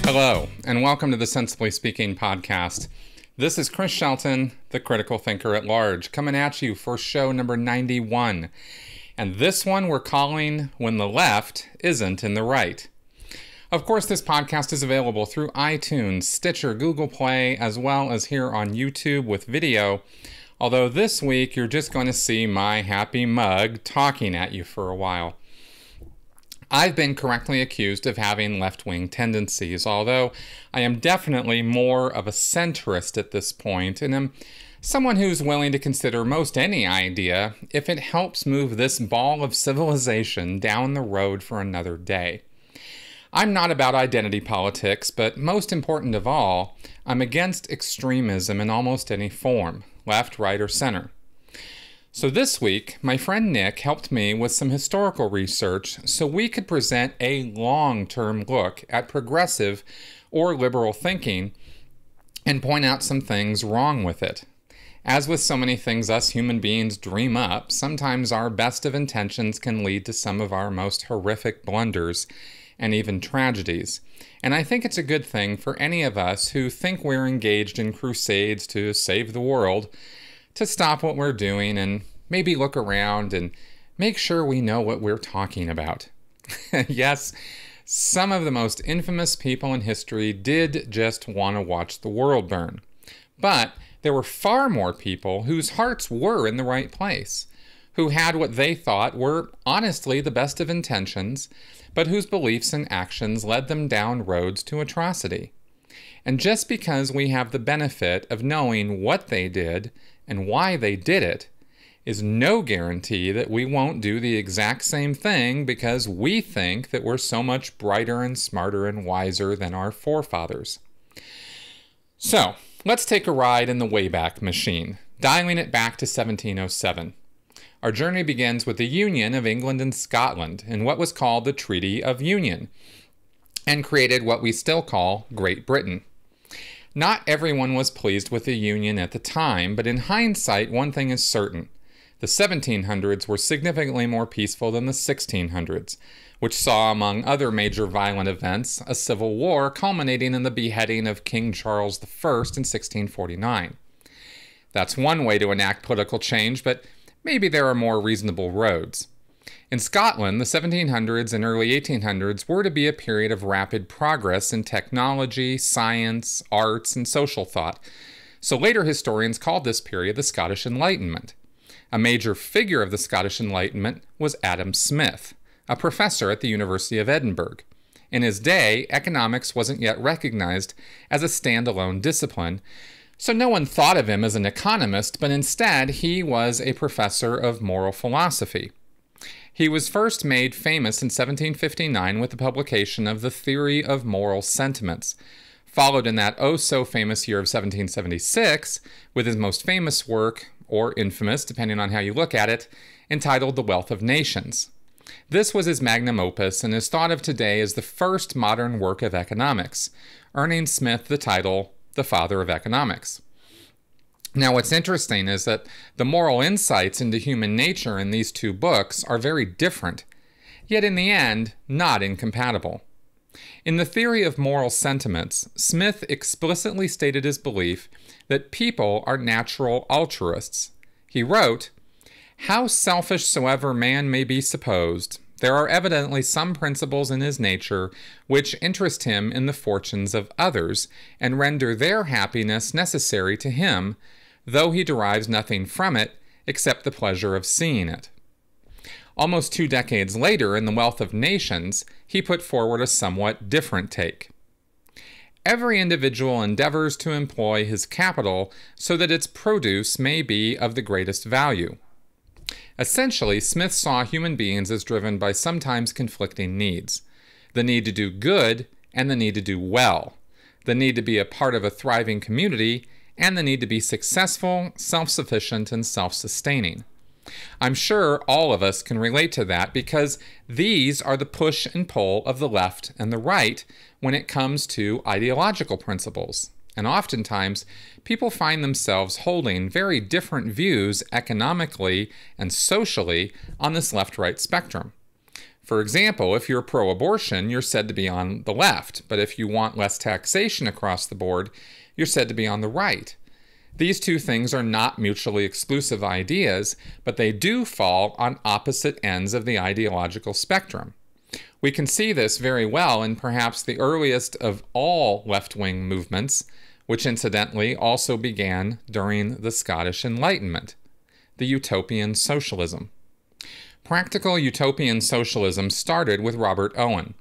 Hello, and welcome to the Sensibly Speaking podcast. This is Chris Shelton, the critical thinker at large, coming at you for show number 91. And this one we're calling When the Left Isn't in the Right. Of course, this podcast is available through iTunes, Stitcher, Google Play, as well as here on YouTube with video. Although this week you're just going to see my happy mug talking at you for a while. I've been correctly accused of having left-wing tendencies, although I am definitely more of a centrist at this point, and am someone who's willing to consider most any idea if it helps move this ball of civilization down the road for another day. I'm not about identity politics, but most important of all, I'm against extremism in almost any form, left, right, or center. So this week, my friend Nick helped me with some historical research so we could present a long-term look at progressive or liberal thinking and point out some things wrong with it. As with so many things us human beings dream up, sometimes our best of intentions can lead to some of our most horrific blunders and even tragedies. And I think it's a good thing for any of us who think we're engaged in crusades to save the world to stop what we're doing and maybe look around and make sure we know what we're talking about. Yes, some of the most infamous people in history did just want to watch the world burn. But there were far more people whose hearts were in the right place, who had what they thought were honestly the best of intentions, but whose beliefs and actions led them down roads to atrocity. And just because we have the benefit of knowing what they did and why they did it is no guarantee that we won't do the exact same thing because we think that we're so much brighter and smarter and wiser than our forefathers. So, let's take a ride in the Wayback Machine, dialing it back to 1707. Our journey begins with the union of England and Scotland in what was called the Treaty of Union, and created what we still call Great Britain. Not everyone was pleased with the union at the time, but in hindsight, one thing is certain. The 1700s were significantly more peaceful than the 1600s, which saw, among other major violent events, a civil war culminating in the beheading of King Charles I in 1649. That's one way to enact political change, but maybe there are more reasonable roads. In Scotland, the 1700s and early 1800s were to be a period of rapid progress in technology, science, arts, and social thought. So later historians called this period the Scottish Enlightenment. A major figure of the Scottish Enlightenment was Adam Smith, a professor at the University of Edinburgh. In his day, economics wasn't yet recognized as a standalone discipline, so no one thought of him as an economist, but instead he was a professor of moral philosophy. He was first made famous in 1759 with the publication of The Theory of Moral Sentiments, followed in that oh-so-famous year of 1776 with his most famous work, or infamous, depending on how you look at it, entitled The Wealth of Nations. This was his magnum opus and is thought of today as the first modern work of economics, earning Smith the title the Father of Economics. Now, what's interesting is that the moral insights into human nature in these two books are very different, yet in the end, not incompatible. In The Theory of Moral Sentiments, Smith explicitly stated his belief that people are natural altruists. He wrote, "How selfish soever man may be supposed, there are evidently some principles in his nature which interest him in the fortunes of others, and render their happiness necessary to him, though he derives nothing from it except the pleasure of seeing it." Almost 2 decades later, in The Wealth of Nations, he put forward a somewhat different take. Every individual endeavors to employ his capital so that its produce may be of the greatest value. Essentially, Smith saw human beings as driven by sometimes conflicting needs: the need to do good and the need to do well, the need to be a part of a thriving community, and the need to be successful, self-sufficient, and self-sustaining. I'm sure all of us can relate to that because these are the push and pull of the left and the right when it comes to ideological principles. And oftentimes, people find themselves holding very different views economically and socially on this left-right spectrum. For example, if you're pro-abortion, you're said to be on the left, but if you want less taxation across the board, you're said to be on the right. These two things are not mutually exclusive ideas, but they do fall on opposite ends of the ideological spectrum. We can see this very well in perhaps the earliest of all left-wing movements, which incidentally also began during the Scottish Enlightenment, the utopian socialism. Practical utopian socialism started with Robert Owen,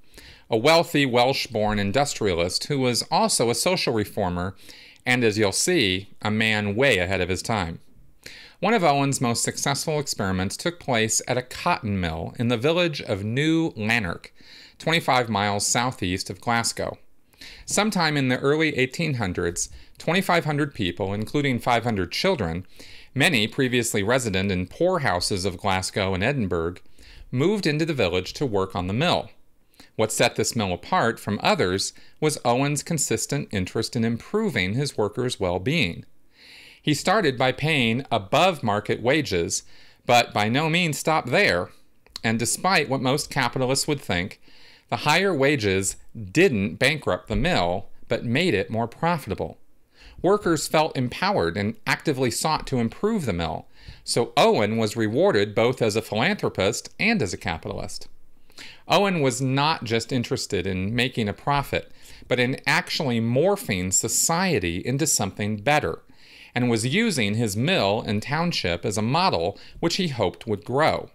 a wealthy Welsh-born industrialist who was also a social reformer and, as you'll see, a man way ahead of his time. One of Owen's most successful experiments took place at a cotton mill in the village of New Lanark, 25 miles southeast of Glasgow. Sometime in the early 1800s, 2,500 people, including 500 children, many previously resident in poorhouses of Glasgow and Edinburgh, moved into the village to work on the mill. What set this mill apart from others was Owen's consistent interest in improving his workers' well-being. He started by paying above-market wages, but by no means stopped there. And despite what most capitalists would think, the higher wages didn't bankrupt the mill, but made it more profitable. Workers felt empowered and actively sought to improve the mill, so Owen was rewarded both as a philanthropist and as a capitalist. Owen was not just interested in making a profit, but in actually morphing society into something better, and was using his mill and township as a model which he hoped would grow.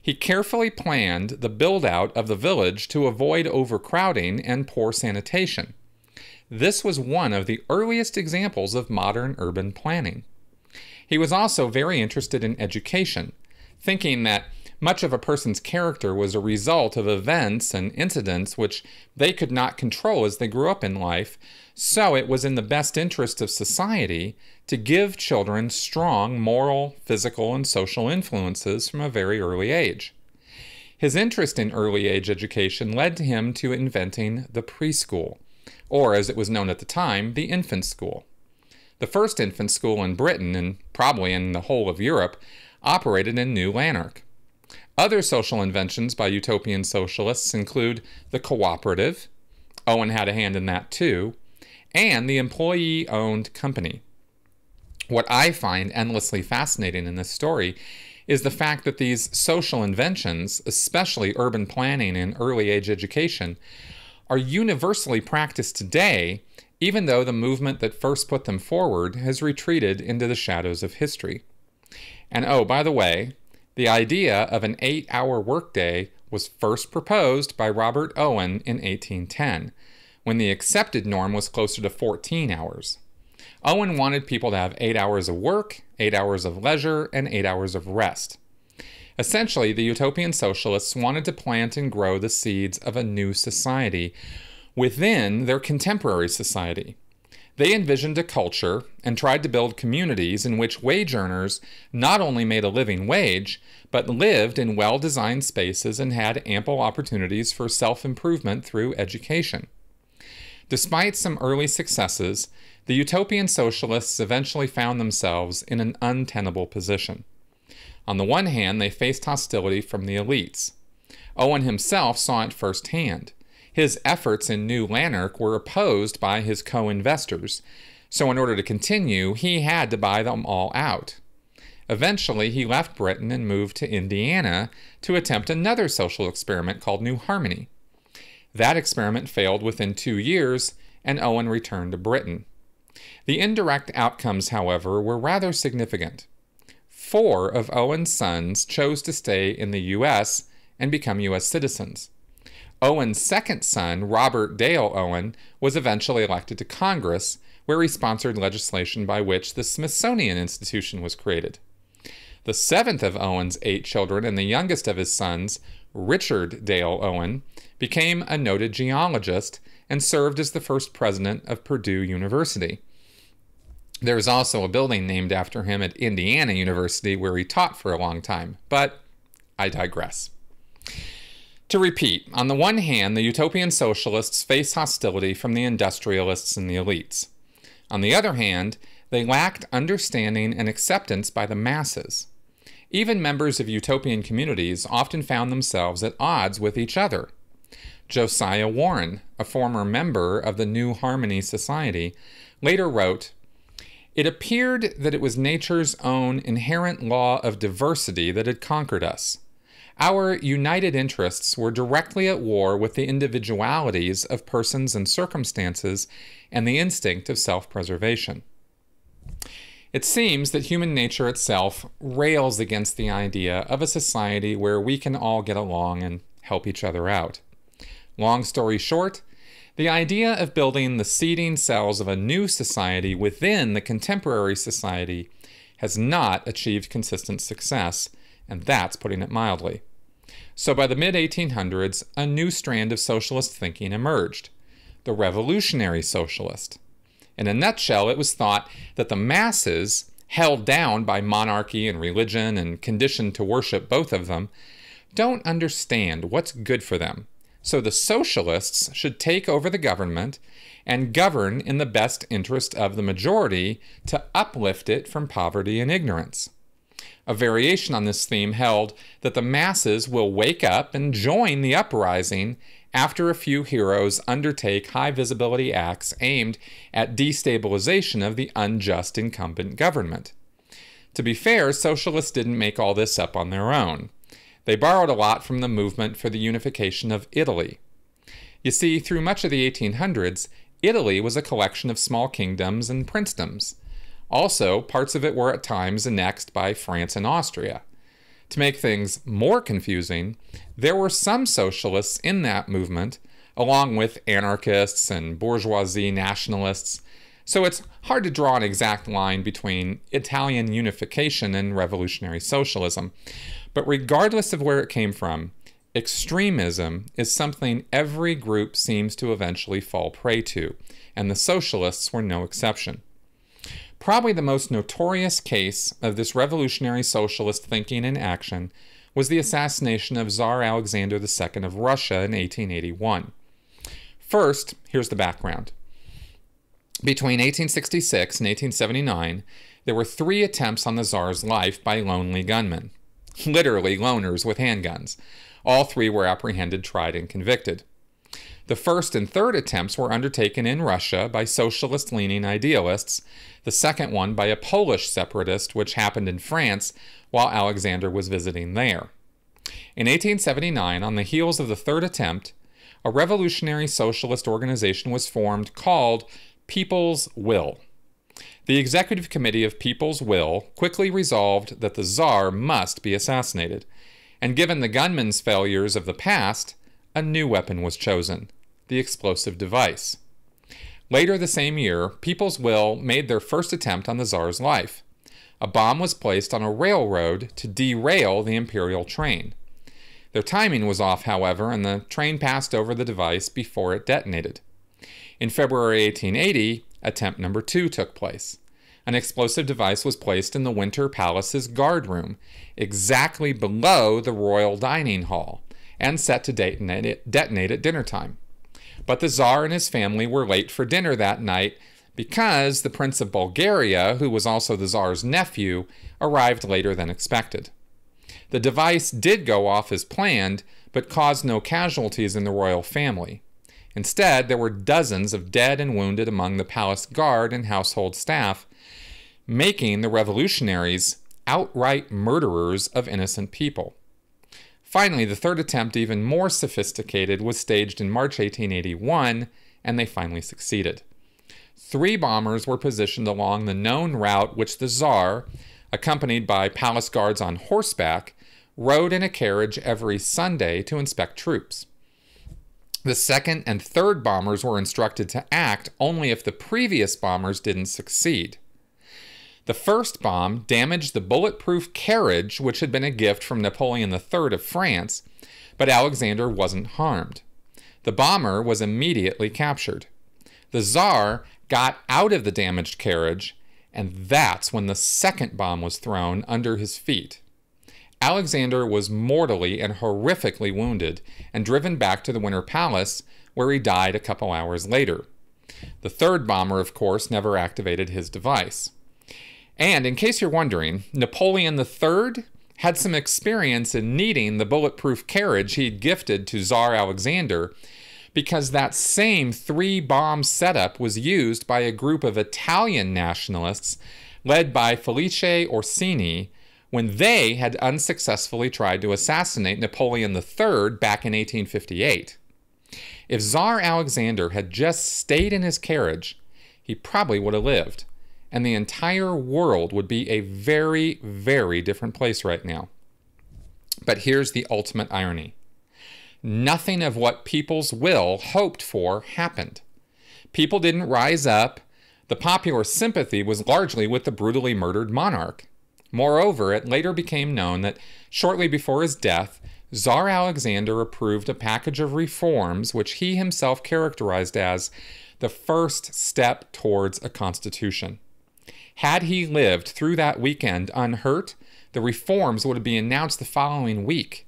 He carefully planned the build-out of the village to avoid overcrowding and poor sanitation. This was one of the earliest examples of modern urban planning. He was also very interested in education, thinking that much of a person's character was a result of events and incidents which they could not control as they grew up in life, so it was in the best interest of society to give children strong moral, physical, and social influences from a very early age. His interest in early age education led to him to inventing the preschool, or as it was known at the time, the infant school. The first infant school in Britain, and probably in the whole of Europe, operated in New Lanark. Other social inventions by utopian socialists include the cooperative, Owen had a hand in that too, and the employee-owned company. What I find endlessly fascinating in this story is the fact that these social inventions, especially urban planning and early age education, are universally practiced today, even though the movement that first put them forward has retreated into the shadows of history. And oh, by the way, the idea of an 8-hour workday was first proposed by Robert Owen in 1810, when the accepted norm was closer to 14 hours. Owen wanted people to have 8 hours of work, 8 hours of leisure, and 8 hours of rest. Essentially, the utopian socialists wanted to plant and grow the seeds of a new society within their contemporary society. They envisioned a culture and tried to build communities in which wage earners not only made a living wage, but lived in well-designed spaces and had ample opportunities for self-improvement through education. Despite some early successes, the utopian socialists eventually found themselves in an untenable position. On the one hand, they faced hostility from the elites. Owen himself saw it firsthand. His efforts in New Lanark were opposed by his co-investors, so in order to continue, he had to buy them all out. Eventually, he left Britain and moved to Indiana to attempt another social experiment called New Harmony. That experiment failed within 2 years, and Owen returned to Britain. The indirect outcomes, however, were rather significant. 4 of Owen's sons chose to stay in the U.S. and become U.S. citizens. Owen's second son, Robert Dale Owen, was eventually elected to Congress, where he sponsored legislation by which the Smithsonian Institution was created. The 7th of Owen's 8 children and the youngest of his sons, Richard Dale Owen, became a noted geologist and served as the first president of Purdue University. There is also a building named after him at Indiana University where he taught for a long time, but I digress. To repeat, on the one hand, the utopian socialists face hostility from the industrialists and the elites. On the other hand, they lacked understanding and acceptance by the masses. Even members of utopian communities often found themselves at odds with each other. Josiah Warren, a former member of the New Harmony Society, later wrote, "It appeared that it was nature's own inherent law of diversity that had conquered us. Our united interests were directly at war with the individualities of persons and circumstances and the instinct of self-preservation." It seems that human nature itself rails against the idea of a society where we can all get along and help each other out. Long story short, the idea of building the seeding cells of a new society within the contemporary society has not achieved consistent success, and that's putting it mildly. So by the mid-1800s, a new strand of socialist thinking emerged, the revolutionary socialist. In a nutshell, it was thought that the masses, held down by monarchy and religion and conditioned to worship both of them, don't understand what's good for them. So the socialists should take over the government and govern in the best interest of the majority to uplift it from poverty and ignorance. A variation on this theme held that the masses will wake up and join the uprising after a few heroes undertake high-visibility acts aimed at destabilization of the unjust incumbent government. To be fair, socialists didn't make all this up on their own. They borrowed a lot from the movement for the unification of Italy. You see, through much of the 1800s, Italy was a collection of small kingdoms and princedoms. Also, parts of it were at times annexed by France and Austria. To make things more confusing, there were some socialists in that movement, along with anarchists and bourgeoisie nationalists, so it's hard to draw an exact line between Italian unification and revolutionary socialism. But regardless of where it came from, extremism is something every group seems to eventually fall prey to, and the socialists were no exception. Probably the most notorious case of this revolutionary socialist thinking and action was the assassination of Tsar Alexander II of Russia in 1881. First, here's the background. Between 1866 and 1879, there were 3 attempts on the Tsar's life by lonely gunmen. Literally loners with handguns. All 3 were apprehended, tried, and convicted. The first and third attempts were undertaken in Russia by socialist-leaning idealists, the second one by a Polish separatist, which happened in France while Alexander was visiting there. In 1879, on the heels of the third attempt, a revolutionary socialist organization was formed called People's Will. The Executive Committee of People's Will quickly resolved that the Tsar must be assassinated, and given the gunmen's failures of the past, a new weapon was chosen, the explosive device. Later the same year, People's Will made their first attempt on the Tsar's life. A bomb was placed on a railroad to derail the imperial train. Their timing was off, however, and the train passed over the device before it detonated. In February 1880, attempt number 2 took place. An explosive device was placed in the Winter Palace's guard room, exactly below the royal dining hall, and set to detonate at dinner time. But the Tsar and his family were late for dinner that night because the Prince of Bulgaria, who was also the Tsar's nephew, arrived later than expected. The device did go off as planned, but caused no casualties in the royal family. Instead, there were dozens of dead and wounded among the palace guard and household staff, making the revolutionaries outright murderers of innocent people. Finally, the third attempt, even more sophisticated, was staged in March 1881, and they finally succeeded. 3 bombers were positioned along the known route which the Tsar, accompanied by palace guards on horseback, rode in a carriage every Sunday to inspect troops. The second and third bombers were instructed to act only if the previous bombers didn't succeed. The first bomb damaged the bulletproof carriage, which had been a gift from Napoleon III of France, but Alexander wasn't harmed. The bomber was immediately captured. The Tsar got out of the damaged carriage, and that's when the second bomb was thrown under his feet. Alexander was mortally and horrifically wounded and driven back to the Winter Palace, where he died a couple hours later. The third bomber, of course, never activated his device. And in case you're wondering, Napoleon III had some experience in needing the bulletproof carriage he'd gifted to Tsar Alexander, because that same 3-bomb setup was used by a group of Italian nationalists led by Felice Orsini when they had unsuccessfully tried to assassinate Napoleon III back in 1858. If Tsar Alexander had just stayed in his carriage, he probably would have lived, and the entire world would be a very, very different place right now. But here's the ultimate irony. Nothing of what people's will hoped for happened. People didn't rise up. The popular sympathy was largely with the brutally murdered monarch. Moreover, it later became known that shortly before his death, Tsar Alexander approved a package of reforms which he himself characterized as the first step towards a constitution. Had he lived through that weekend unhurt, the reforms would be announced the following week.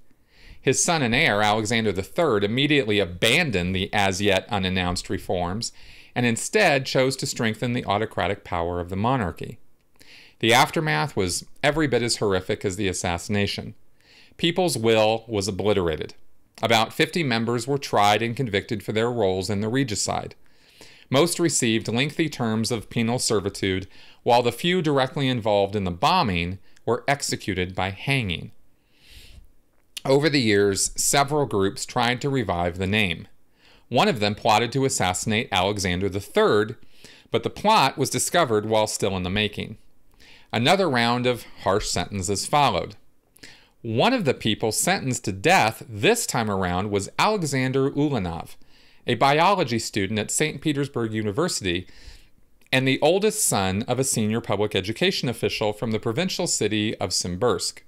His son and heir, Alexander III, immediately abandoned the as-yet unannounced reforms and instead chose to strengthen the autocratic power of the monarchy. The aftermath was every bit as horrific as the assassination. People's will was obliterated. About 50 members were tried and convicted for their roles in the regicide. Most received lengthy terms of penal servitude, while the few directly involved in the bombing were executed by hanging. Over the years, several groups tried to revive the name. One of them plotted to assassinate Alexander III, but the plot was discovered while still in the making. Another round of harsh sentences followed. One of the people sentenced to death this time around was Alexander Ulanov, a biology student at St. Petersburg University and the oldest son of a senior public education official from the provincial city of Simbirsk.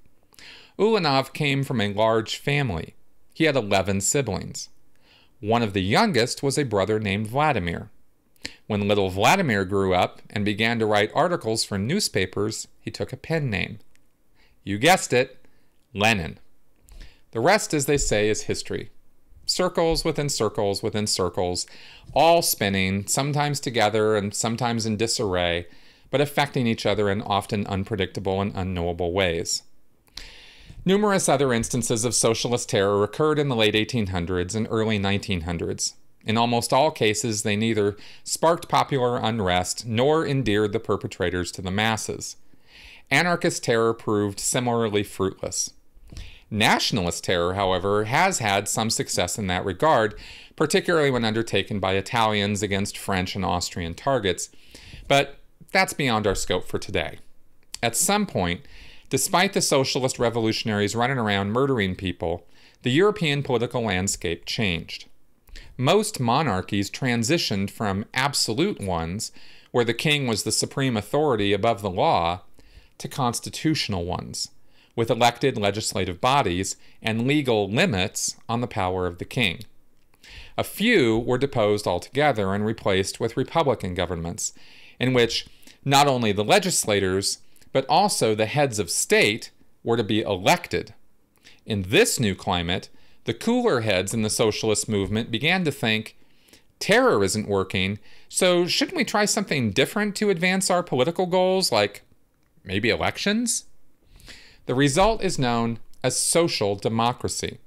Ulanov came from a large family. He had 11 siblings. One of the youngest was a brother named Vladimir. When little Vladimir grew up and began to write articles for newspapers, he took a pen name. You guessed it, Lenin. The rest, as they say, is history. Circles within circles within circles, all spinning, sometimes together and sometimes in disarray, but affecting each other in often unpredictable and unknowable ways. Numerous other instances of socialist terror occurred in the late 1800s and early 1900s. In almost all cases, they neither sparked popular unrest nor endeared the perpetrators to the masses. Anarchist terror proved similarly fruitless. Nationalist terror, however, has had some success in that regard, particularly when undertaken by Italians against French and Austrian targets, but that's beyond our scope for today. At some point, despite the socialist revolutionaries running around murdering people, the European political landscape changed. Most monarchies transitioned from absolute ones, where the king was the supreme authority above the law, to constitutional ones, with elected legislative bodies and legal limits on the power of the king. A few were deposed altogether and replaced with republican governments, in which not only the legislators, but also the heads of state were to be elected. In this new climate, the cooler heads in the socialist movement began to think, terror isn't working, so shouldn't we try something different to advance our political goals, like maybe elections? The result is known as social democracy.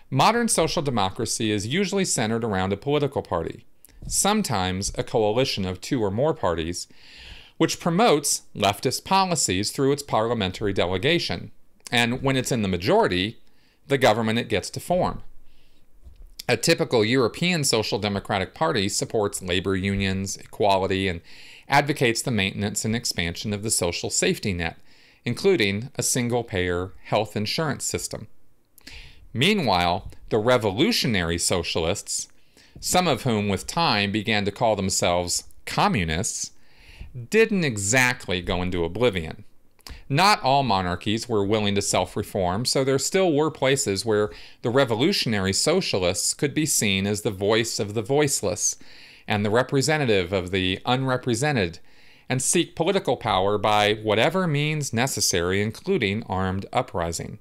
Modern social democracy is usually centered around a political party, sometimes a coalition of 2 or more parties, which promotes leftist policies through its parliamentary delegation, and when it's in the majority, the government it gets to form. A typical European social democratic party supports labor unions, equality, and advocates the maintenance and expansion of the social safety net, including a single-payer health insurance system. Meanwhile, the revolutionary socialists, some of whom with time began to call themselves communists, didn't exactly go into oblivion. Not all monarchies were willing to self-reform, so there still were places where the revolutionary socialists could be seen as the voice of the voiceless and the representative of the unrepresented, and seek political power by whatever means necessary, including armed uprising.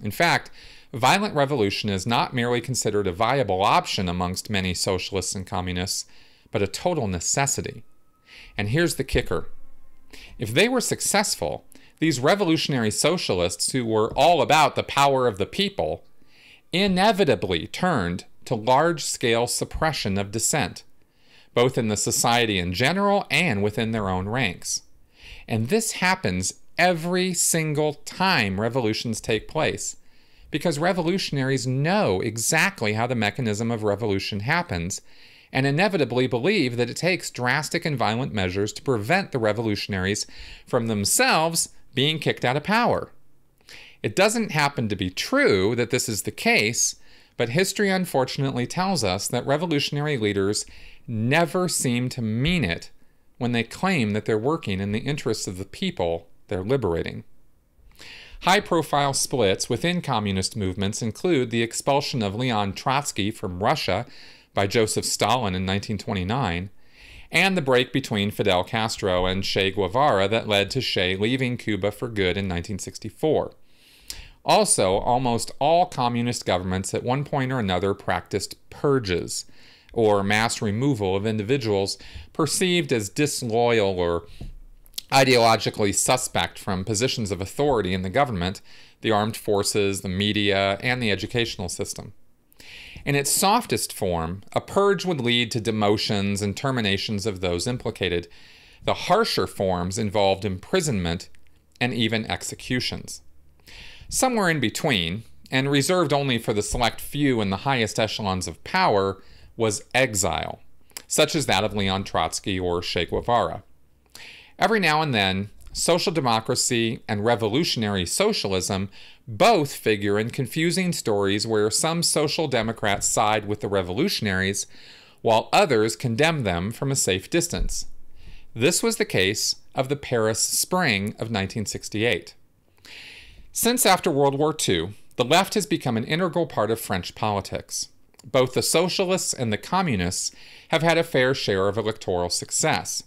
In fact, violent revolution is not merely considered a viable option amongst many socialists and communists, but a total necessity. And here's the kicker. If they were successful, these revolutionary socialists who were all about the power of the people inevitably turned to large-scale suppression of dissent, both in the society in general and within their own ranks. And this happens every single time revolutions take place, because revolutionaries know exactly how the mechanism of revolution happens and inevitably believe that it takes drastic and violent measures to prevent the revolutionaries from themselves being kicked out of power. It doesn't happen to be true that this is the case, but history unfortunately tells us that revolutionary leaders never seem to mean it when they claim that they're working in the interests of the people they're liberating. High-profile splits within communist movements include the expulsion of Leon Trotsky from Russia by Joseph Stalin in 1929, and the break between Fidel Castro and Che Guevara that led to Che leaving Cuba for good in 1964. Also, almost all communist governments at one point or another practiced purges, or mass removal of individuals perceived as disloyal or ideologically suspect from positions of authority in the government, the armed forces, the media, and the educational system. In its softest form, a purge would lead to demotions and terminations of those implicated. The harsher forms involved imprisonment and even executions. Somewhere in between, and reserved only for the select few in the highest echelons of power, was exile, such as that of Leon Trotsky or Che Guevara. Every now and then, social democracy and revolutionary socialism both figure in confusing stories where some social democrats side with the revolutionaries, while others condemn them from a safe distance. This was the case of the Paris Spring of 1968. Since after World War II, the left has become an integral part of French politics. Both the socialists and the communists have had a fair share of electoral success.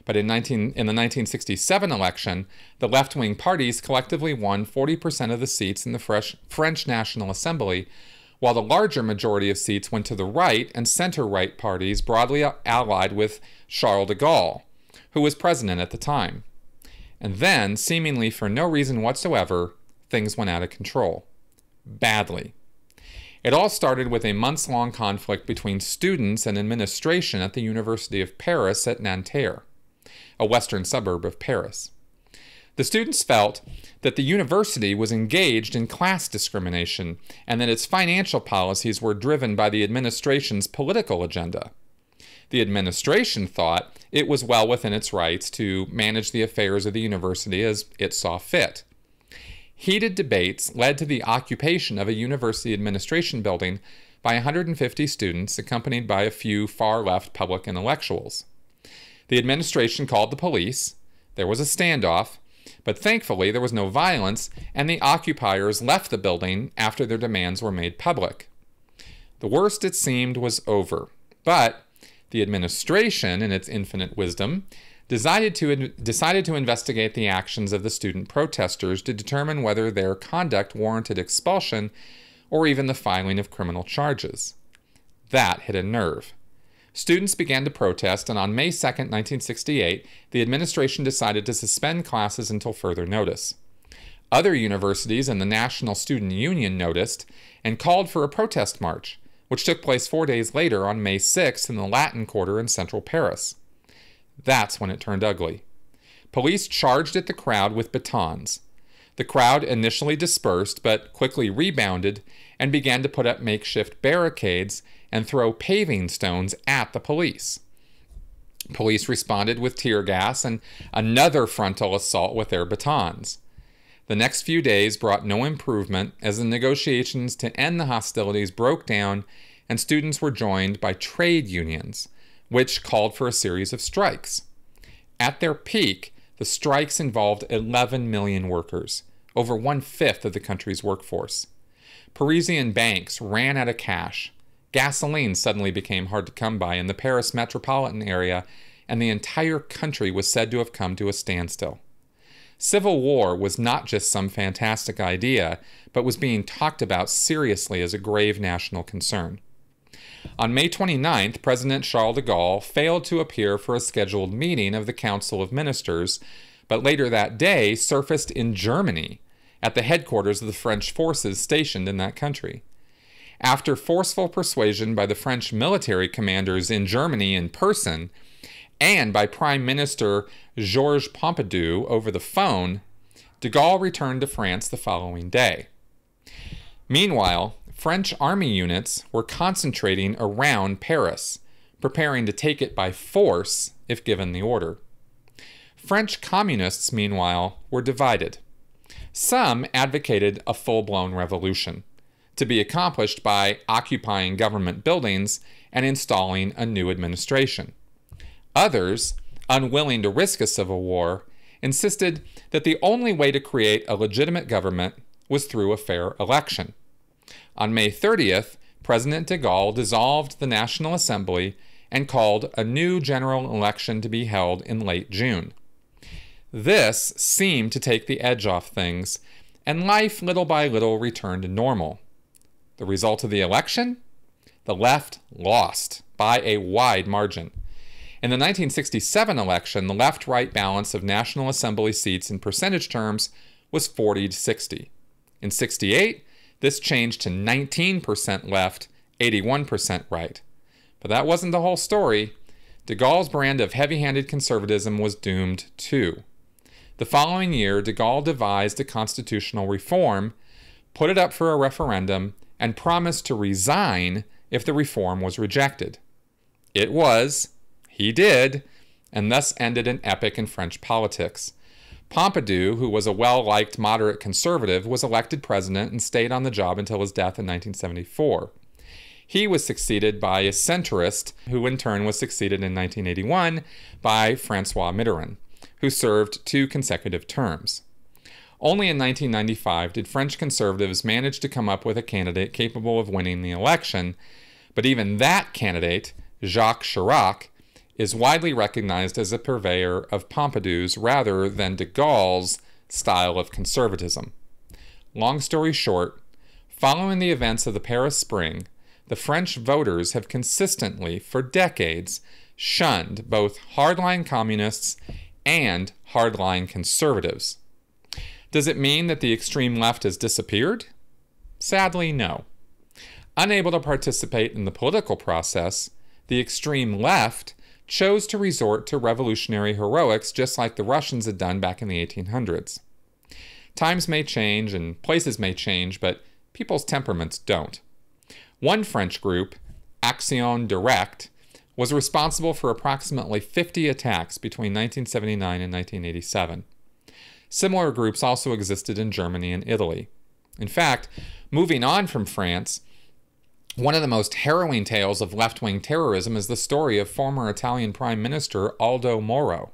But in the 1967 election, the left-wing parties collectively won 40% of the seats in the French National Assembly, while the larger majority of seats went to the right and center-right parties broadly allied with Charles de Gaulle, who was president at the time. And then, seemingly for no reason whatsoever, things went out of control. Badly. It all started with a months-long conflict between students and administration at the University of Paris at Nanterre, a western suburb of Paris. The students felt that the university was engaged in class discrimination and that its financial policies were driven by the administration's political agenda. The administration thought it was well within its rights to manage the affairs of the university as it saw fit. Heated debates led to the occupation of a university administration building by 150 students, accompanied by a few far-left public intellectuals. The administration called the police. There was a standoff, but thankfully there was no violence, and the occupiers left the building after their demands were made public. The worst, it seemed, was over, but the administration, in its infinite wisdom, decided to investigate the actions of the student protesters to determine whether their conduct warranted expulsion or even the filing of criminal charges. That hit a nerve. Students began to protest, and on May 2, 1968, the administration decided to suspend classes until further notice. Other universities and the National Student Union noticed and called for a protest march, which took place 4 days later on May 6 in the Latin Quarter in central Paris. That's when it turned ugly. Police charged at the crowd with batons. The crowd initially dispersed, but quickly rebounded and began to put up makeshift barricades and throw paving stones at the police. Police responded with tear gas and another frontal assault with their batons. The next few days brought no improvement as the negotiations to end the hostilities broke down and students were joined by trade unions, which called for a series of strikes. At their peak, the strikes involved 11 million workers, over 1/5 of the country's workforce. Parisian banks ran out of cash. Gasoline suddenly became hard to come by in the Paris metropolitan area, and the entire country was said to have come to a standstill. Civil war was not just some fantastic idea, but was being talked about seriously as a grave national concern. On May 29th, President Charles de Gaulle failed to appear for a scheduled meeting of the Council of Ministers, but later that day surfaced in Germany at the headquarters of the French forces stationed in that country. After forceful persuasion by the French military commanders in Germany in person and by Prime Minister Georges Pompidou over the phone, de Gaulle returned to France the following day. Meanwhile, French army units were concentrating around Paris, preparing to take it by force if given the order. French communists, meanwhile, were divided. Some advocated a full-blown revolution, to be accomplished by occupying government buildings and installing a new administration. Others, unwilling to risk a civil war, insisted that the only way to create a legitimate government was through a fair election. On May 30th, President de Gaulle dissolved the National Assembly and called a new general election to be held in late June. This seemed to take the edge off things, and life little by little returned to normal. The result of the election? The left lost by a wide margin. In the 1967 election, the left-right balance of National Assembly seats in percentage terms was 40 to 60. In 68, this changed to 19% left, 81% right. But that wasn't the whole story. De Gaulle's brand of heavy-handed conservatism was doomed too. The following year, de Gaulle devised a constitutional reform, put it up for a referendum, and promised to resign if the reform was rejected. He did, and thus ended an epoch in French politics. Pompidou, who was a well-liked moderate conservative, was elected president and stayed on the job until his death in 1974. He was succeeded by a centrist, who in turn was succeeded in 1981 by François Mitterrand, who served 2 consecutive terms. Only in 1995 did French conservatives manage to come up with a candidate capable of winning the election, but even that candidate, Jacques Chirac, is widely recognized as a purveyor of Pompidou's rather than de Gaulle's style of conservatism. Long story short, following the events of the Paris Spring, the French voters have consistently, for decades, shunned both hardline communists and hardline conservatives. Does it mean that the extreme left has disappeared? Sadly, no. Unable to participate in the political process, the extreme left chose to resort to revolutionary heroics just like the Russians had done back in the 1800s. Times may change and places may change, but people's temperaments don't. One French group, Action Directe, was responsible for approximately 50 attacks between 1979 and 1987. Similar groups also existed in Germany and Italy. In fact, moving on from France, one of the most harrowing tales of left-wing terrorism is the story of former Italian Prime Minister Aldo Moro.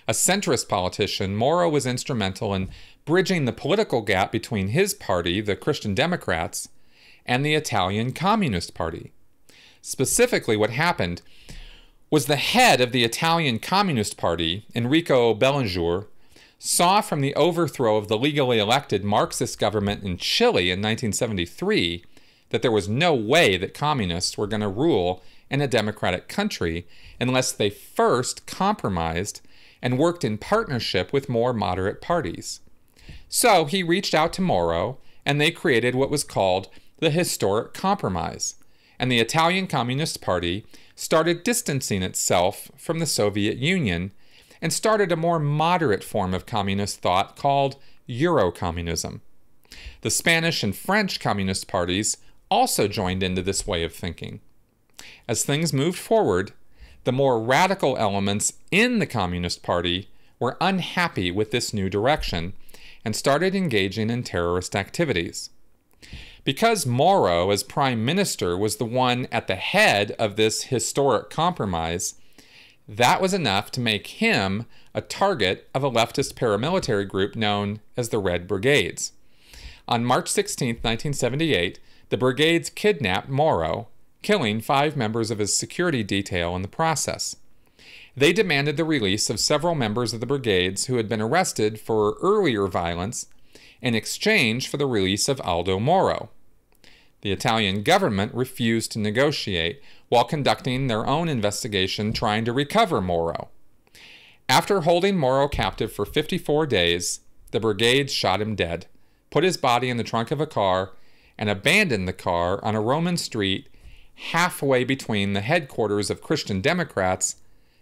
A centrist politician, Moro was instrumental in bridging the political gap between his party, the Christian Democrats, and the Italian Communist Party. Specifically, what happened was the head of the Italian Communist Party, Enrico Bellingur, saw from the overthrow of the legally elected Marxist government in Chile in 1973 that there was no way that communists were going to rule in a democratic country unless they first compromised and worked in partnership with more moderate parties. So he reached out to Moro, and they created what was called the Historic Compromise, and the Italian Communist Party started distancing itself from the Soviet Union and started a more moderate form of communist thought called Eurocommunism. The Spanish and French communist parties also joined into this way of thinking. As things moved forward, the more radical elements in the Communist Party were unhappy with this new direction and started engaging in terrorist activities. Because Moro, as prime minister, was the one at the head of this historic compromise, that was enough to make him a target of a leftist paramilitary group known as the Red Brigades. On March 16, 1978, the brigades kidnapped Moro, killing 5 members of his security detail in the process. They demanded the release of several members of the brigades who had been arrested for earlier violence in exchange for the release of Aldo Moro. The Italian government refused to negotiate while conducting their own investigation trying to recover Moro. After holding Moro captive for 54 days, the brigade shot him dead, put his body in the trunk of a car, and abandoned the car on a Roman street halfway between the headquarters of Christian Democrats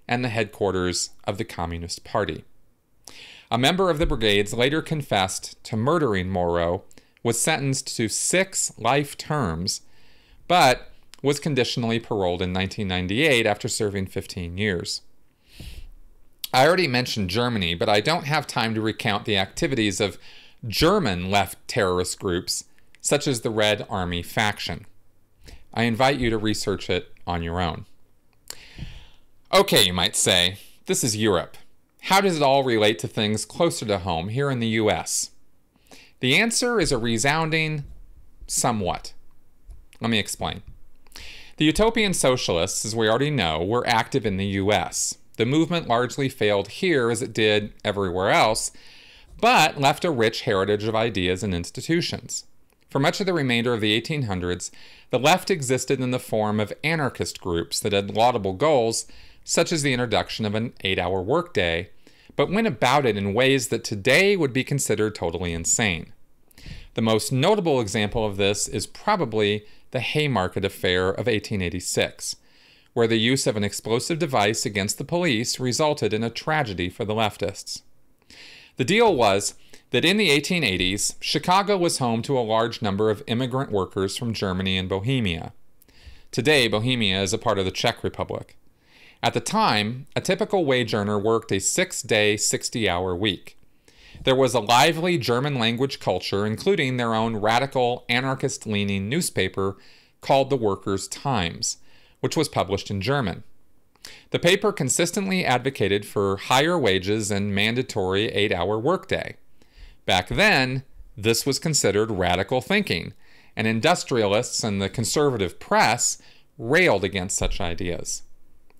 and the headquarters of the Communist Party. A member of the brigades later confessed to murdering Moro, was sentenced to 6 life terms, but was conditionally paroled in 1998 after serving 15 years. I already mentioned Germany, but I don't have time to recount the activities of German left terrorist groups, such as the Red Army faction. I invite you to research it on your own. Okay, you might say, this is Europe. How does it all relate to things closer to home here in the US? The answer is a resounding somewhat. Let me explain. The utopian socialists, as we already know, were active in the US. The movement largely failed here as it did everywhere else, but left a rich heritage of ideas and institutions. For much of the remainder of the 1800s, the left existed in the form of anarchist groups that had laudable goals, such as the introduction of an 8-hour workday, but went about it in ways that today would be considered totally insane. The most notable example of this is probably the Haymarket Affair of 1886, where the use of an explosive device against the police resulted in a tragedy for the leftists. The deal was that in the 1880s, Chicago was home to a large number of immigrant workers from Germany and Bohemia. Today, Bohemia is a part of the Czech Republic. At the time, a typical wage earner worked a 6-day, 60-hour week. There was a lively German-language culture, including their own radical, anarchist-leaning newspaper called the Workers' Times, which was published in German. The paper consistently advocated for higher wages and mandatory 8-hour workday. Back then, this was considered radical thinking, and industrialists and the conservative press railed against such ideas.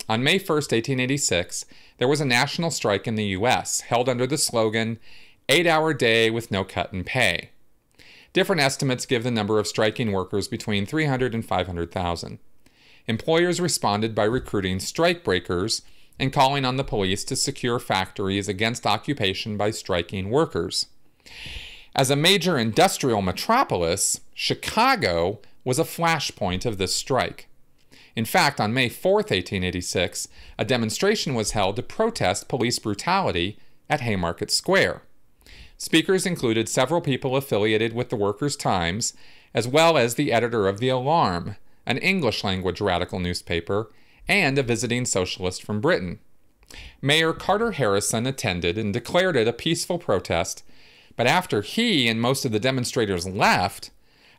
On May 1, 1886, there was a national strike in the U.S., held under the slogan, 8-hour day with no cut in pay. Different estimates give the number of striking workers between 300 and 500,000. Employers responded by recruiting strike breakers and calling on the police to secure factories against occupation by striking workers. As a major industrial metropolis, Chicago was a flashpoint of this strike. In fact, on May 4, 1886, a demonstration was held to protest police brutality at Haymarket Square. Speakers included several people affiliated with the Workers' Times, as well as the editor of The Alarm, an English-language radical newspaper, and a visiting socialist from Britain. Mayor Carter Harrison attended and declared it a peaceful protest, but after he and most of the demonstrators left,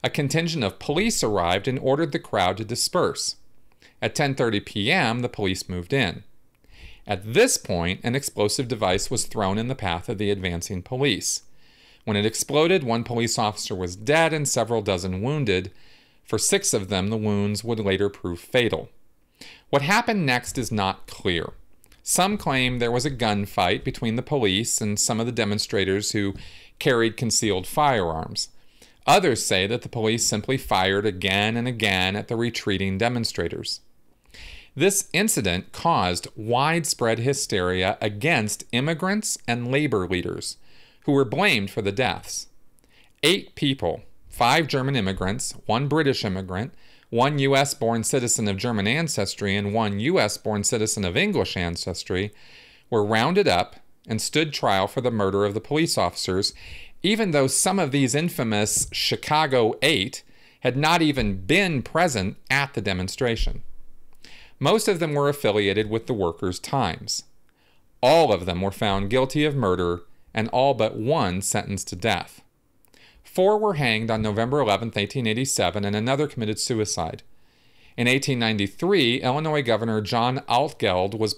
a contingent of police arrived and ordered the crowd to disperse. At 10:30 p.m., the police moved in. At this point, an explosive device was thrown in the path of the advancing police. When it exploded, one police officer was dead and several dozen wounded. For 6 of them, the wounds would later prove fatal. What happened next is not clear. Some claim there was a gunfight between the police and some of the demonstrators who carried concealed firearms. Others say that the police simply fired again and again at the retreating demonstrators. This incident caused widespread hysteria against immigrants and labor leaders, who were blamed for the deaths. 8 people, 5 German immigrants, 1 British immigrant, 1 U.S.-born citizen of German ancestry, and 1 U.S.-born citizen of English ancestry, were rounded up and stood trial for the murder of the police officers, even though some of these infamous Chicago 8 had not even been present at the demonstration. Most of them were affiliated with the Workers' Times. All of them were found guilty of murder, and all but 1 sentenced to death. 4 were hanged on November 11, 1887, and another committed suicide. In 1893, Illinois Governor John Altgeld was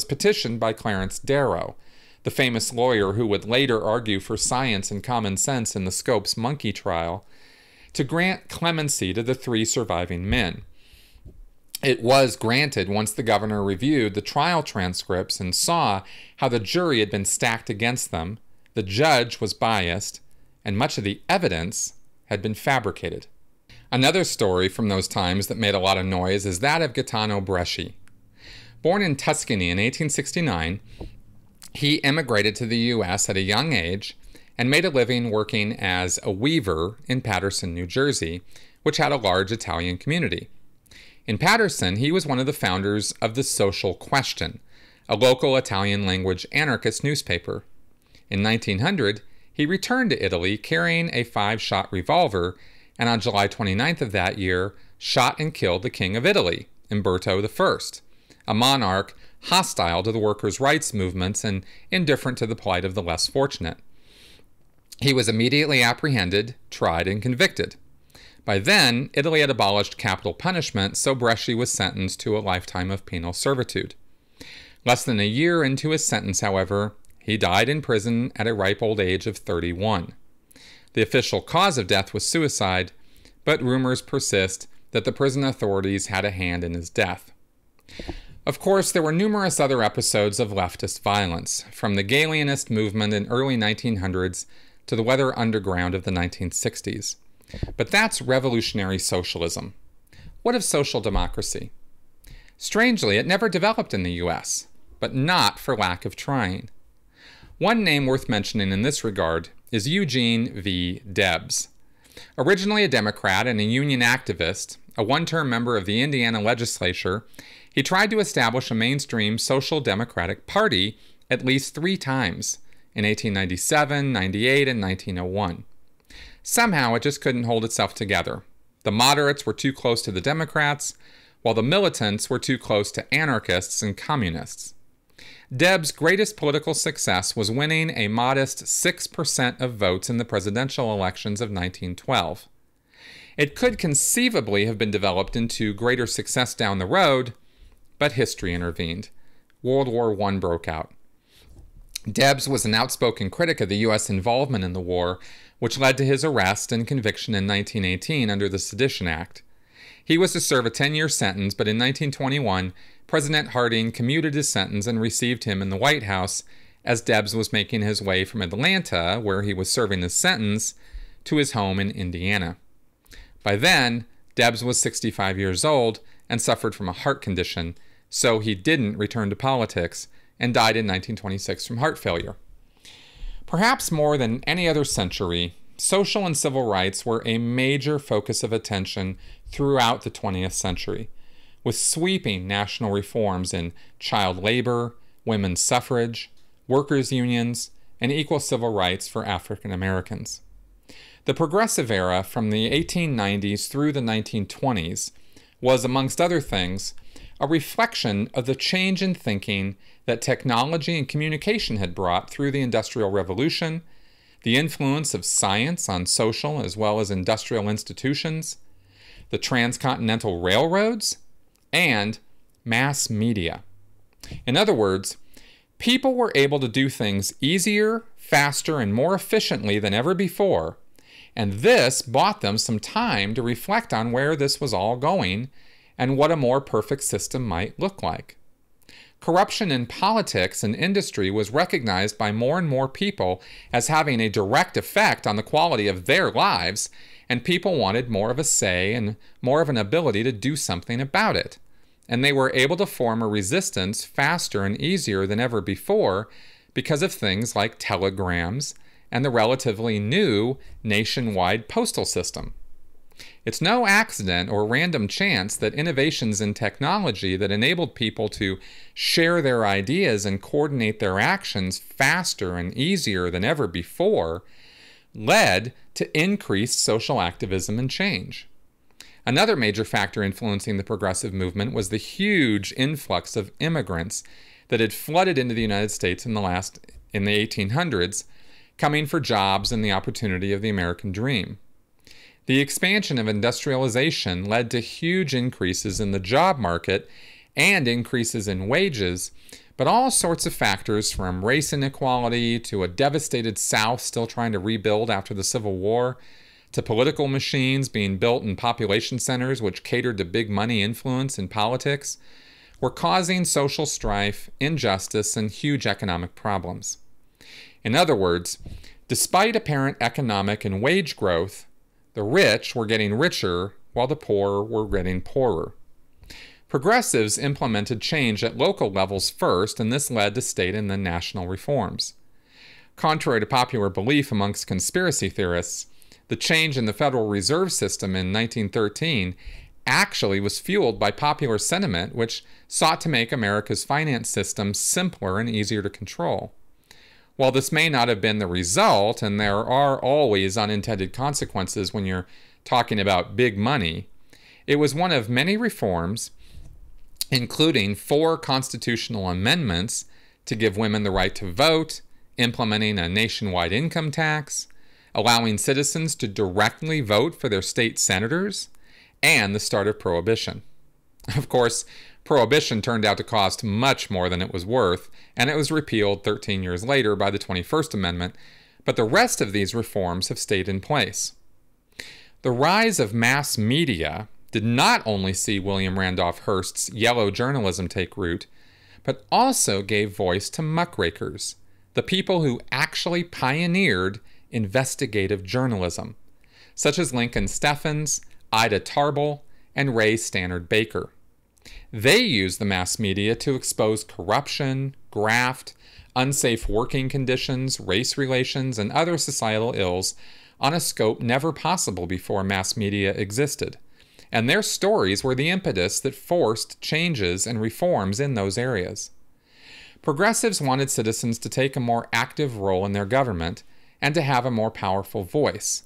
petitioned by Clarence Darrow, the famous lawyer who would later argue for science and common sense in the Scopes monkey trial, to grant clemency to the 3 surviving men. It was granted once the governor reviewed the trial transcripts and saw how the jury had been stacked against them, the judge was biased, and much of the evidence had been fabricated. Another story from those times that made a lot of noise is that of Gaetano Bresci. Born in Tuscany in 1869, He immigrated to the U.S. at a young age and made a living working as a weaver in Paterson, New Jersey, which had a large Italian community. In Paterson, he was one of the founders of the Social Question, a local Italian-language anarchist newspaper. In 1900, he returned to Italy carrying a 5-shot revolver, and on July 29th of that year, shot and killed the King of Italy, Umberto I, a monarch hostile to the workers' rights movements and indifferent to the plight of the less fortunate. He was immediately apprehended, tried, and convicted. By then, Italy had abolished capital punishment, so Bresci was sentenced to a lifetime of penal servitude. Less than a year into his sentence, however, he died in prison at a ripe old age of 31. The official cause of death was suicide, but rumors persist that the prison authorities had a hand in his death. Of course, there were numerous other episodes of leftist violence, from the Galianist movement in early 1900s to the Weather Underground of the 1960s. But that's revolutionary socialism. What of social democracy? Strangely, it never developed in the U.S., but not for lack of trying. One name worth mentioning in this regard is Eugene V. Debs. Originally a Democrat and a union activist, a one-term member of the Indiana legislature, he tried to establish a mainstream social democratic party at least 3 times, in 1897, 98, and 1901. Somehow it just couldn't hold itself together. The moderates were too close to the Democrats, while the militants were too close to anarchists and communists. Debs' greatest political success was winning a modest 6% of votes in the presidential elections of 1912. It could conceivably have been developed into greater success down the road, but history intervened. World War I broke out. Debs was an outspoken critic of the U.S. involvement in the war, which led to his arrest and conviction in 1918 under the Sedition Act. He was to serve a 10-year sentence, but in 1921, President Harding commuted his sentence and received him in the White House as Debs was making his way from Atlanta, where he was serving his sentence, to his home in Indiana. By then, Debs was 65 years old and suffered from a heart condition, so he didn't return to politics and died in 1926 from heart failure. Perhaps more than any other century, social and civil rights were a major focus of attention throughout the 20th century, with sweeping national reforms in child labor, women's suffrage, workers' unions, and equal civil rights for African Americans. The progressive era from the 1890s through the 1920s was, amongst other things, a reflection of the change in thinking that technology and communication had brought through the Industrial Revolution, the influence of science on social as well as industrial institutions, the transcontinental railroads, and mass media. In other words, people were able to do things easier, faster, and more efficiently than ever before, and this bought them some time to reflect on where this was all going and what a more perfect system might look like. Corruption in politics and industry was recognized by more and more people as having a direct effect on the quality of their lives, and people wanted more of a say and more of an ability to do something about it. And they were able to form a resistance faster and easier than ever before because of things like telegrams and the relatively new nationwide postal system. It's no accident or random chance that innovations in technology that enabled people to share their ideas and coordinate their actions faster and easier than ever before led to increased social activism and change. Another major factor influencing the progressive movement was the huge influx of immigrants that had flooded into the United States in the 1800s, coming for jobs and the opportunity of the American dream. The expansion of industrialization led to huge increases in the job market and increases in wages, but all sorts of factors from race inequality to a devastated South still trying to rebuild after the Civil War, to political machines being built in population centers which catered to big money influence in politics, were causing social strife, injustice, and huge economic problems. In other words, despite apparent economic and wage growth, the rich were getting richer while the poor were getting poorer. Progressives implemented change at local levels first, and this led to state and then national reforms. Contrary to popular belief amongst conspiracy theorists, the change in the Federal Reserve System in 1913 actually was fueled by popular sentiment, which sought to make America's finance system simpler and easier to control. While this may not have been the result, and there are always unintended consequences when you're talking about big money, it was one of many reforms, including 4 constitutional amendments to give women the right to vote, implementing a nationwide income tax, allowing citizens to directly vote for their state senators, and the start of Prohibition. Of course, Prohibition turned out to cost much more than it was worth, and it was repealed 13 years later by the 21st Amendment, but the rest of these reforms have stayed in place. The rise of mass media did not only see William Randolph Hearst's yellow journalism take root, but also gave voice to muckrakers, the people who actually pioneered investigative journalism, such as Lincoln Steffens, Ida Tarbell, and Ray Stannard Baker. They used the mass media to expose corruption, graft, unsafe working conditions, race relations, and other societal ills on a scope never possible before mass media existed. And their stories were the impetus that forced changes and reforms in those areas. Progressives wanted citizens to take a more active role in their government and to have a more powerful voice,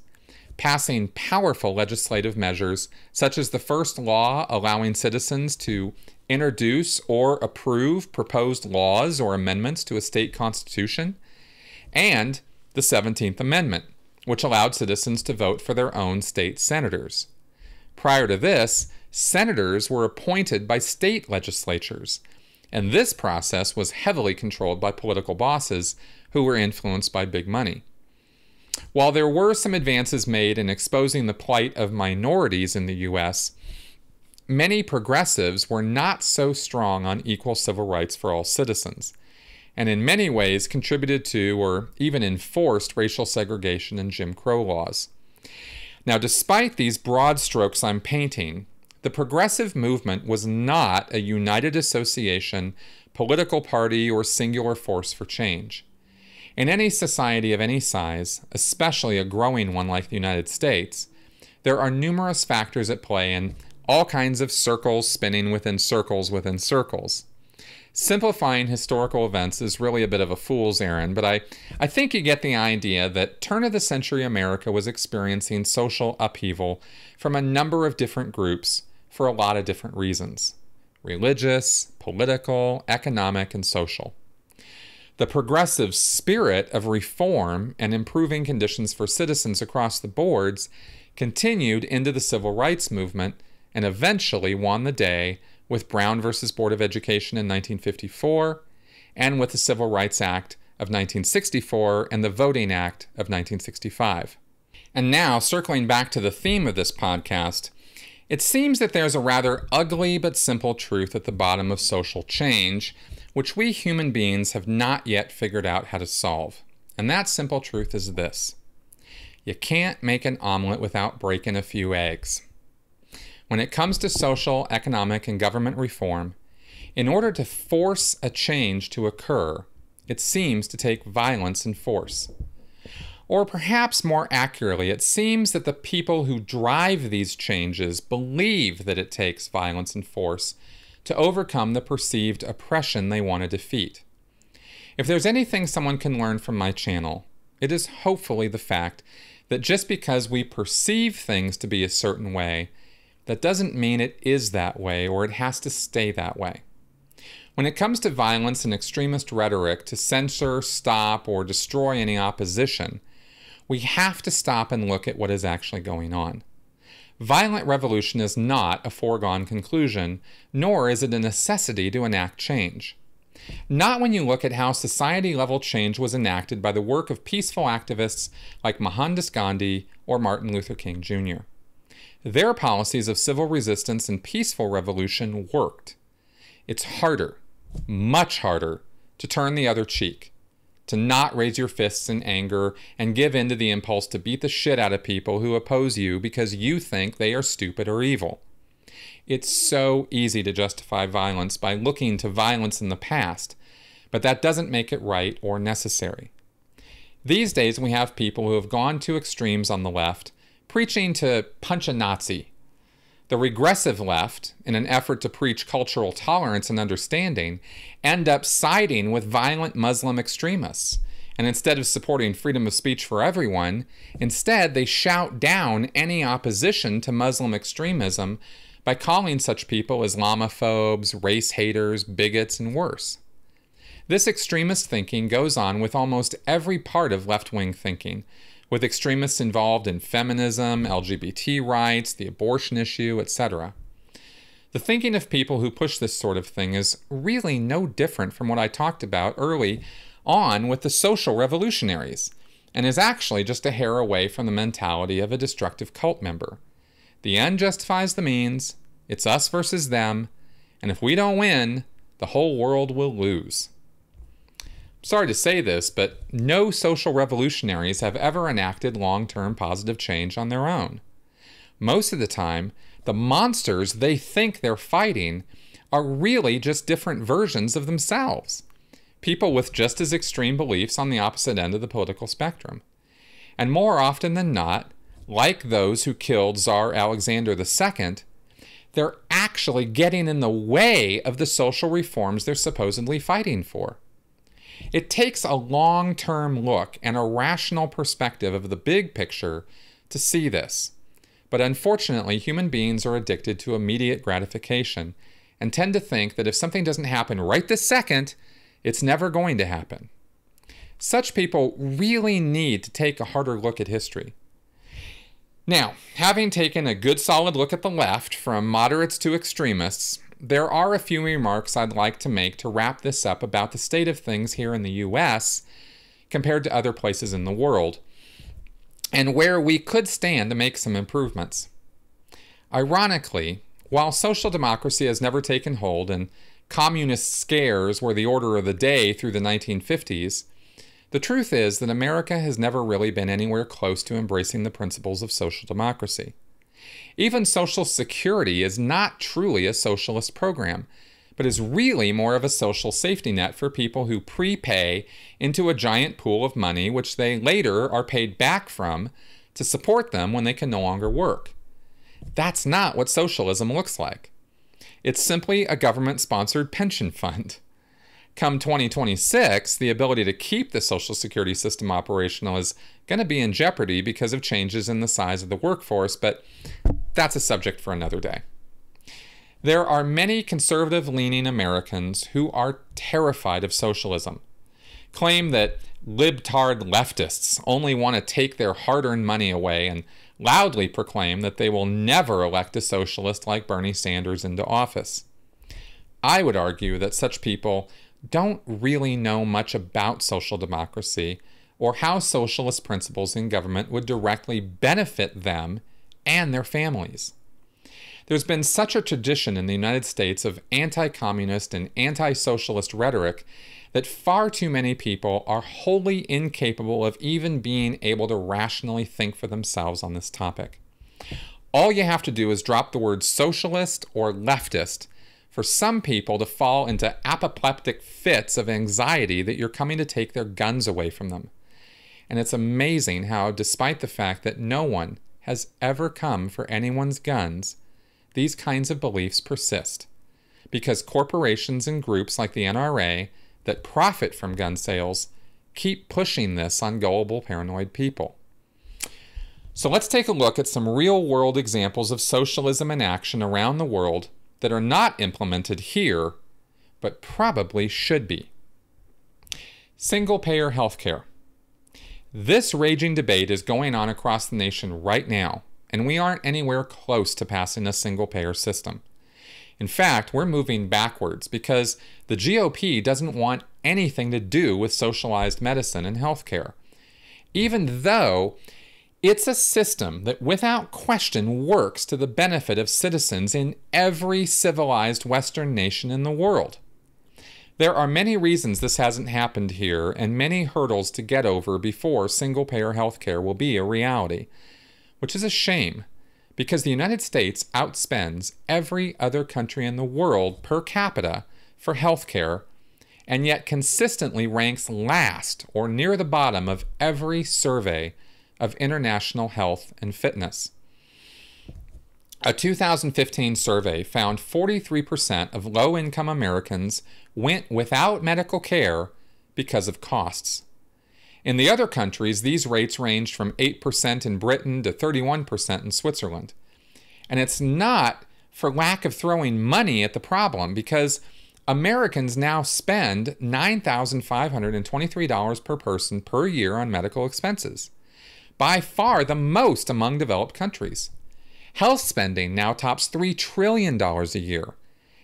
passing powerful legislative measures such as the first law allowing citizens to introduce or approve proposed laws or amendments to a state constitution, and the 17th Amendment, which allowed citizens to vote for their own state senators. Prior to this, senators were appointed by state legislatures, and this process was heavily controlled by political bosses who were influenced by big money. While there were some advances made in exposing the plight of minorities in the U.S., many progressives were not so strong on equal civil rights for all citizens, and in many ways contributed to or even enforced racial segregation and Jim Crow laws. Now, despite these broad strokes I'm painting, the progressive movement was not a united association, political party, or singular force for change. In any society of any size, especially a growing one like the United States, there are numerous factors at play and all kinds of circles spinning within circles within circles. Simplifying historical events is really a bit of a fool's errand, but I think you get the idea that turn-of-the-century America was experiencing social upheaval from a number of different groups for a lot of different reasons: religious, political, economic, and social. The progressive spirit of reform and improving conditions for citizens across the boards continued into the civil rights movement and eventually won the day with Brown versus Board of Education in 1954 and with the Civil Rights Act of 1964 and the Voting Act of 1965. And now, circling back to the theme of this podcast, it seems that there's a rather ugly but simple truth at the bottom of social change, which we human beings have not yet figured out how to solve. And that simple truth is this: you can't make an omelet without breaking a few eggs. When it comes to social, economic, and government reform, in order to force a change to occur, it seems to take violence and force. Or perhaps more accurately, it seems that the people who drive these changes believe that it takes violence and force to overcome the perceived oppression they want to defeat. If there's anything someone can learn from my channel, it is hopefully the fact that just because we perceive things to be a certain way, that doesn't mean it is that way or it has to stay that way. When it comes to violence and extremist rhetoric to censor, stop, or destroy any opposition, we have to stop and look at what is actually going on. Violent revolution is not a foregone conclusion, nor is it a necessity to enact change. Not when you look at how society-level change was enacted by the work of peaceful activists like Mohandas Gandhi or Martin Luther King Jr. Their policies of civil resistance and peaceful revolution worked. It's harder, much harder, to turn the other cheek, to not raise your fists in anger and give in to the impulse to beat the shit out of people who oppose you because you think they are stupid or evil. It's so easy to justify violence by looking to violence in the past, but that doesn't make it right or necessary. These days we have people who have gone to extremes on the left, preaching to punch a Nazi. The regressive left, in an effort to preach cultural tolerance and understanding, end up siding with violent Muslim extremists. And instead of supporting freedom of speech for everyone, instead they shout down any opposition to Muslim extremism by calling such people Islamophobes, race haters, bigots, and worse. This extremist thinking goes on with almost every part of left-wing thinking, with extremists involved in feminism, LGBT rights, the abortion issue, etc. The thinking of people who push this sort of thing is really no different from what I talked about early on with the social revolutionaries, and is actually just a hair away from the mentality of a destructive cult member. The end justifies the means, it's us versus them, and if we don't win, the whole world will lose. Sorry to say this, but no social revolutionaries have ever enacted long-term positive change on their own. Most of the time, the monsters they think they're fighting are really just different versions of themselves. People with just as extreme beliefs on the opposite end of the political spectrum. And more often than not, like those who killed Tsar Alexander II, they're actually getting in the way of the social reforms they're supposedly fighting for. It takes a long-term look and a rational perspective of the big picture to see this. But unfortunately, human beings are addicted to immediate gratification and tend to think that if something doesn't happen right this second, it's never going to happen. Such people really need to take a harder look at history. Now, having taken a good solid look at the left, from moderates to extremists, there are a few remarks I'd like to make to wrap this up about the state of things here in the U.S. compared to other places in the world, and where we could stand to make some improvements. Ironically, while social democracy has never taken hold and communist scares were the order of the day through the 1950s, the truth is that America has never really been anywhere close to embracing the principles of social democracy. Even Social Security is not truly a socialist program, but is really more of a social safety net for people who prepay into a giant pool of money which they later are paid back from to support them when they can no longer work. That's not what socialism looks like. It's simply a government-sponsored pension fund. Come 2026, the ability to keep the Social Security system operational is going to be in jeopardy because of changes in the size of the workforce, but that's a subject for another day. There are many conservative-leaning Americans who are terrified of socialism, claim that libtard leftists only want to take their hard-earned money away, and loudly proclaim that they will never elect a socialist like Bernie Sanders into office. I would argue that such people don't really know much about social democracy or how socialist principles in government would directly benefit them and their families. There's been such a tradition in the United States of anti-communist and anti-socialist rhetoric that far too many people are wholly incapable of even being able to rationally think for themselves on this topic. All you have to do is drop the word socialist or leftist for some people to fall into apoplectic fits of anxiety that you're coming to take their guns away from them. And it's amazing how, despite the fact that no one has ever come for anyone's guns, these kinds of beliefs persist. Because corporations and groups like the NRA that profit from gun sales keep pushing this on gullible, paranoid people. So let's take a look at some real-world examples of socialism in action around the world that are not implemented here, but probably should be. Single-payer healthcare. This raging debate is going on across the nation right now, and we aren't anywhere close to passing a single-payer system. In fact, we're moving backwards because the GOP doesn't want anything to do with socialized medicine and healthcare, even though it's a system that without question works to the benefit of citizens in every civilized Western nation in the world. There are many reasons this hasn't happened here and many hurdles to get over before single-payer healthcare will be a reality, which is a shame because the United States outspends every other country in the world per capita for healthcare, and yet consistently ranks last or near the bottom of every survey of international health and fitness. A 2015 survey found 43% of low-income Americans went without medical care because of costs. In the other countries, these rates ranged from 8% in Britain to 31% in Switzerland. And it's not for lack of throwing money at the problem, because Americans now spend $9,523 per person per year on medical expenses, by far the most among developed countries. Health spending now tops $3 trillion a year.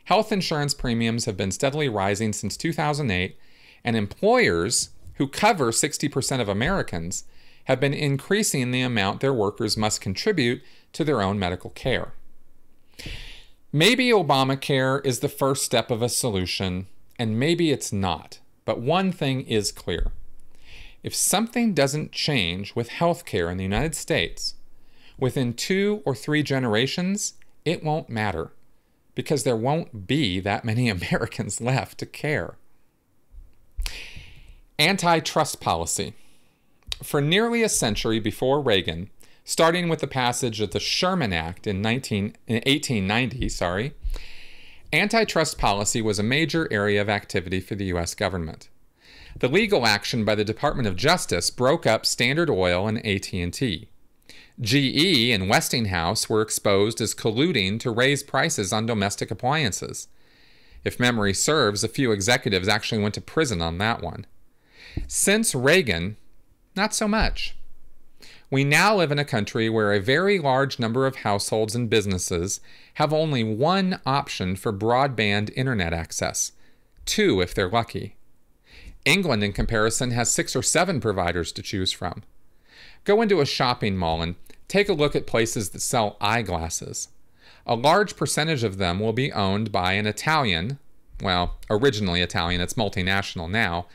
Health insurance premiums have been steadily rising since 2008, and employers who cover 60% of Americans have been increasing the amount their workers must contribute to their own medical care. Maybe Obamacare is the first step of a solution, and maybe it's not. But one thing is clear. If something doesn't change with healthcare in the United States, within 2 or 3 generations, it won't matter, because there won't be that many Americans left to care. Antitrust policy. For nearly a century before Reagan, starting with the passage of the Sherman Act in 1890, antitrust policy was a major area of activity for the U.S. government. The legal action by the Department of Justice broke up Standard Oil and AT&T. GE and Westinghouse were exposed as colluding to raise prices on domestic appliances. If memory serves, a few executives actually went to prison on that one. Since Reagan, not so much. We now live in a country where a very large number of households and businesses have only one option for broadband internet access, 2 if they're lucky. England, in comparison, has 6 or 7 providers to choose from. Go into a shopping mall and take a look at places that sell eyeglasses. A large percentage of them will be owned by an Italian, well, originally Italian, it's multinational now,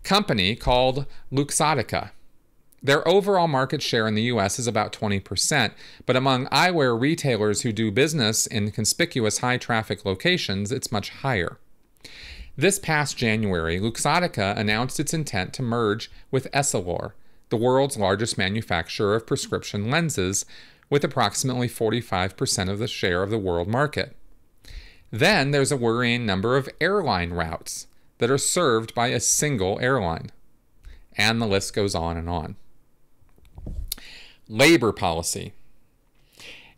company called Luxottica. Their overall market share in the U.S. is about 20%, but among eyewear retailers who do business in conspicuous high-traffic locations, it's much higher. This past January, Luxottica announced its intent to merge with Essilor, the world's largest manufacturer of prescription lenses, with approximately 45% of the share of the world market. Then there's a worrying number of airline routes that are served by a single airline. And the list goes on and on. Labor policy.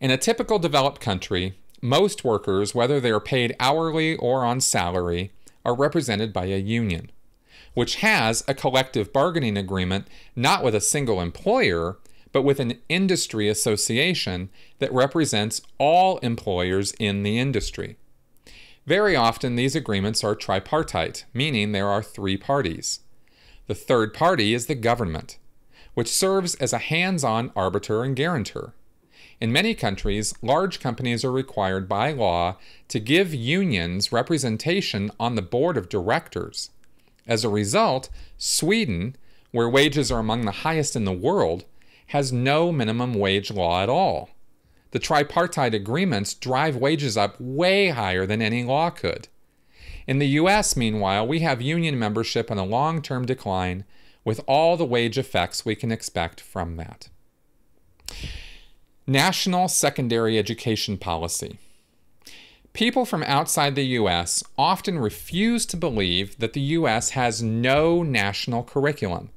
In a typical developed country, most workers, whether they are paid hourly or on salary, are represented by a union, which has a collective bargaining agreement not with a single employer, but with an industry association that represents all employers in the industry. Very often, these agreements are tripartite, meaning there are 3 parties. The third party is the government, which serves as a hands-on arbiter and guarantor. In many countries, large companies are required by law to give unions representation on the board of directors. As a result, Sweden, where wages are among the highest in the world, has no minimum wage law at all. The tripartite agreements drive wages up way higher than any law could. In the U.S., meanwhile, we have union membership in a long-term decline, with all the wage effects we can expect from that. National secondary education policy. People from outside the U.S. often refuse to believe that the U.S. has no national curriculum,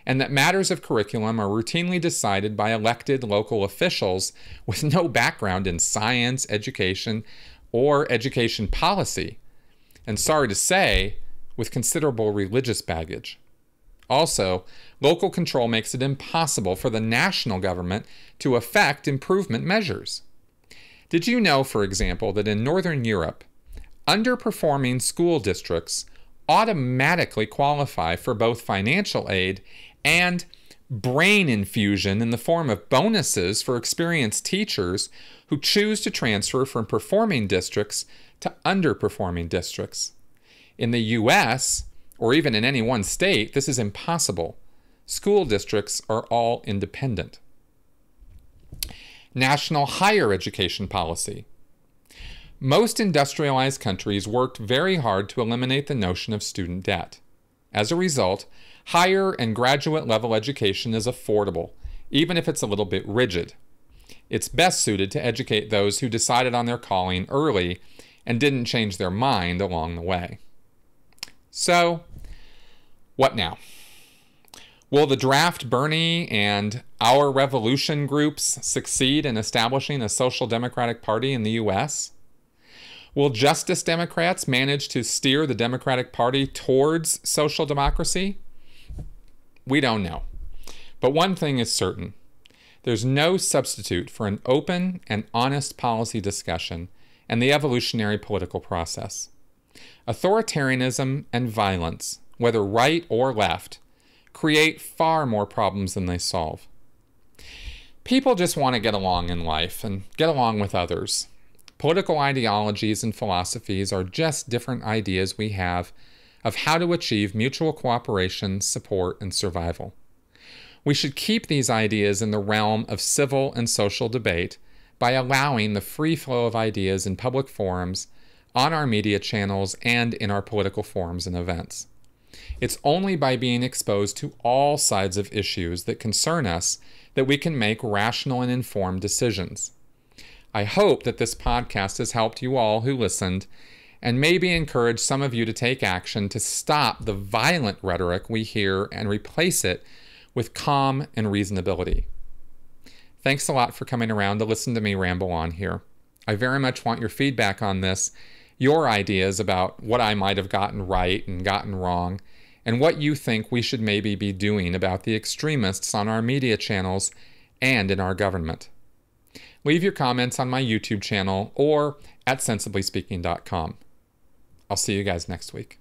and that matters of curriculum are routinely decided by elected local officials with no background in science, education, or education policy, and sorry to say, with considerable religious baggage. Also, local control makes it impossible for the national government to effect improvement measures. Did you know, for example, that in Northern Europe, underperforming school districts automatically qualify for both financial aid and brain infusion in the form of bonuses for experienced teachers who choose to transfer from performing districts to underperforming districts? In the U.S., or even in any one state, this is impossible. School districts are all independent. national higher education policy. Most industrialized countries worked very hard to eliminate the notion of student debt. As a result, higher and graduate level education is affordable, even if it's a little bit rigid. It's best suited to educate those who decided on their calling early and didn't change their mind along the way. So, what now? Will the Draft Bernie and Our Revolution groups succeed in establishing a social democratic party in the U.S.? Will Justice Democrats manage to steer the Democratic Party towards social democracy? We don't know. But one thing is certain. There's no substitute for an open and honest policy discussion and the evolutionary political process. Authoritarianism and violence, whether right or left, create far more problems than they solve. People just want to get along in life and get along with others. Political ideologies and philosophies are just different ideas we have of how to achieve mutual cooperation, support, and survival. We should keep these ideas in the realm of civil and social debate by allowing the free flow of ideas in public forums, on our media channels, and in our political forums and events. It's only by being exposed to all sides of issues that concern us that we can make rational and informed decisions. I hope that this podcast has helped you all who listened and maybe encourage some of you to take action to stop the violent rhetoric we hear and replace it with calm and reasonability. Thanks a lot for coming around to listen to me ramble on here. I very much want your feedback on this, your ideas about what I might have gotten right and gotten wrong, and what you think we should maybe be doing about the extremists on our media channels and in our government. Leave your comments on my YouTube channel or at sensiblyspeaking.com. I'll see you guys next week.